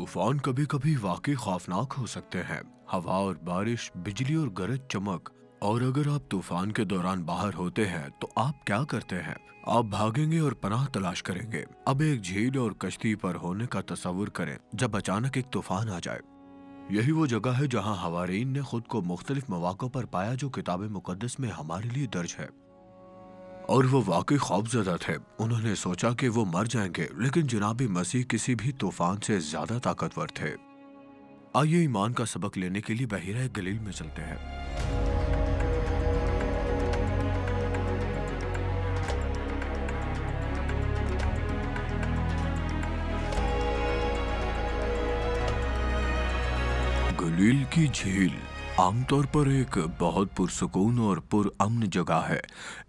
तूफान कभी कभी वाकई खौफनाक हो सकते हैं। हवा और बारिश, बिजली और गरज चमक। और अगर आप तूफान के दौरान बाहर होते हैं तो आप क्या करते हैं? आप भागेंगे और पनाह तलाश करेंगे। अब एक झील और कश्ती पर होने का तस्वुर करें जब अचानक एक तूफान आ जाए। यही वो जगह है जहां हवारीन ने खुद को मुख्तलिफ मौक़ों पर पाया जो किताब मुकद्दस में हमारे लिए दर्ज है। और वो वाकई खौफजदा थे। उन्होंने सोचा कि वो मर जाएंगे, लेकिन जनाबी मसीह किसी भी तूफान से ज्यादा ताकतवर थे। आइए ईमान का सबक लेने के लिए बहीरा गलील में चलते हैं। गलील की झील आमतौर पर एक बहुत पुरसुकून और पुरअमन जगह है।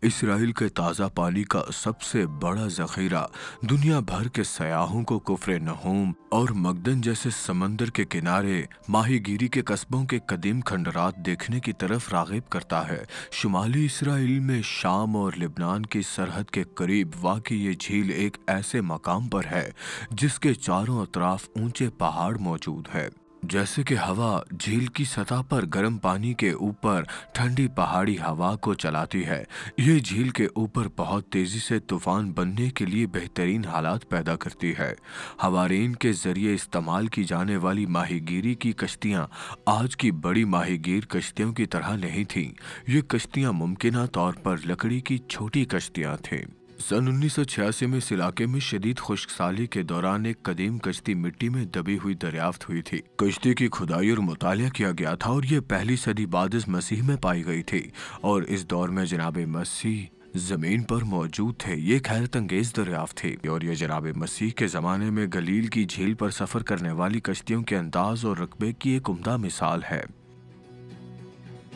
इसराइल के ताज़ा पानी का सबसे बड़ा ज़ख़ीरा दुनिया भर के सयाहों को कुफ्र नहूम और मकदन जैसे समंदर के किनारे माहीगीरी के कस्बों के कदीम खंडरात देखने की तरफ राग़िब करता है। शुमाली इसराइल में शाम और लिबनान की सरहद के करीब वाक़ ये झील एक ऐसे मकाम पर है जिसके चारों अतराफ ऊंचे पहाड़ मौजूद है। जैसे कि हवा झील की सतह पर गर्म पानी के ऊपर ठंडी पहाड़ी हवा को चलाती है, ये झील के ऊपर बहुत तेजी से तूफान बनने के लिए बेहतरीन हालात पैदा करती है। हवारीन के जरिए इस्तेमाल की जाने वाली माहीगीरी की कश्तियां आज की बड़ी माहीगीर कश्तियों की तरह नहीं थीं। ये कश्तियां मुमकिना तौर पर लकड़ी की छोटी कश्तियां थीं। सन 1986 में इस इलाके में शदीद खुश्कसाली के दौरान एक कदीम कश्ती मिट्टी में दबी हुई दरियाफ्त हुई थी। कश्ती की खुदाई और मुतालिया किया गया था और ये पहली सदी बाद इस मसीह में पाई गई थी। और इस दौर में जनाब मसीह जमीन पर मौजूद थे। ये एक हैरत अंगेज दरियाफ्त थी और ये जनाब मसीह के ज़माने में गलील की झील पर सफ़र करने वाली कश्तियों के अंदाज और रकबे की एक उम्दा मिसाल है।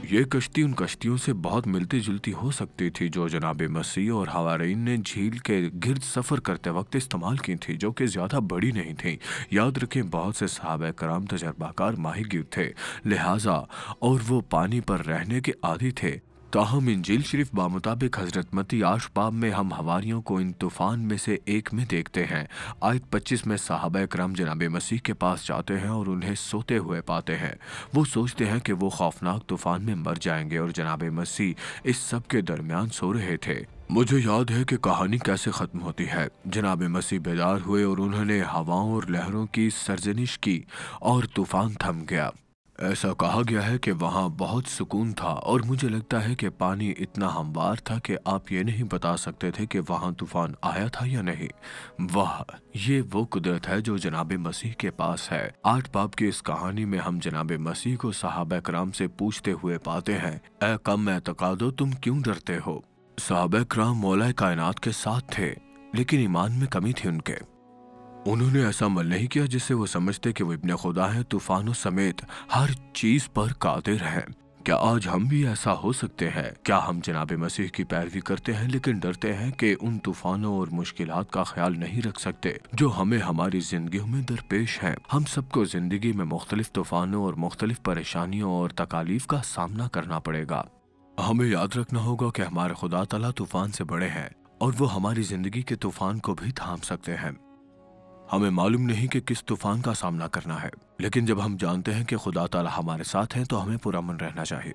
ये कश्ती उन कश्तियों से बहुत मिलती जुलती हो सकती थी जो जनाब मसीह और हवारीन ने झील के गिर्द सफ़र करते वक्त इस्तेमाल की थी, जो कि ज़्यादा बड़ी नहीं थी। याद रखें, बहुत से सहाबा कराम तजर्बाकार माहीगीर थे, लिहाजा और वो पानी पर रहने के आदी थे। ताहम इंजील शरीफ बामुताबिक हजरत मत्ती आशबाब में हम हवारियों को इन तूफान में से एक में देखते हैं। आयत 25 में सहाबा करम जनाब मसीह के पास जाते हैं और उन्हें सोते हुए पाते हैं। वो सोचते हैं कि वो खौफनाक तूफान में मर जाएंगे और जनाब मसीह इस सब के दरमियान सो रहे थे। मुझे याद है कि कहानी कैसे ख़त्म होती है। जनाब मसीह बेदार हुए और उन्होंने हवाओं और लहरों की सरजनिश की और तूफान थम गया। ऐसा कहा गया है कि वहाँ बहुत सुकून था और मुझे लगता है कि पानी इतना हमवार था कि आप ये नहीं बता सकते थे कि वहाँ तूफान आया था या नहीं। वाह, ये वो कुदरत है जो जनाब मसीह के पास है। 8 बाब की इस कहानी में हम जनाब मसीह को सहाबा कराम से पूछते हुए पाते हैं, ऐ कम एतकादो, तुम क्यों डरते हो? सहाबा कराम मौला कायनात के साथ थे, लेकिन ईमान में कमी थी उनके। उन्होंने ऐसा अमल नहीं किया जिससे वो समझते कि वो इब्ने खुदा हैं, तूफानों समेत हर चीज पर कादिर हैं। क्या आज हम भी ऐसा हो सकते हैं? क्या हम जनाब मसीह की पैरवी करते हैं लेकिन डरते हैं कि उन तूफानों और मुश्किलात का ख्याल नहीं रख सकते जो हमें हमारी जिंदगियों में दरपेश हैं? हम सबको जिंदगी में मुख्तलिफ तूफानों और मुख्तलिफ परेशानियों और तकालीफ का सामना करना पड़ेगा। हमें याद रखना होगा कि हमारे खुदा तआला तूफान से बड़े हैं और वो हमारी जिंदगी के तूफान को भी थाम सकते हैं। हमें मालूम नहीं कि किस तूफान का सामना करना है, लेकिन जब हम जानते हैं कि खुदा ताला हमारे साथ हैं तो हमें पुरअमन रहना चाहिए।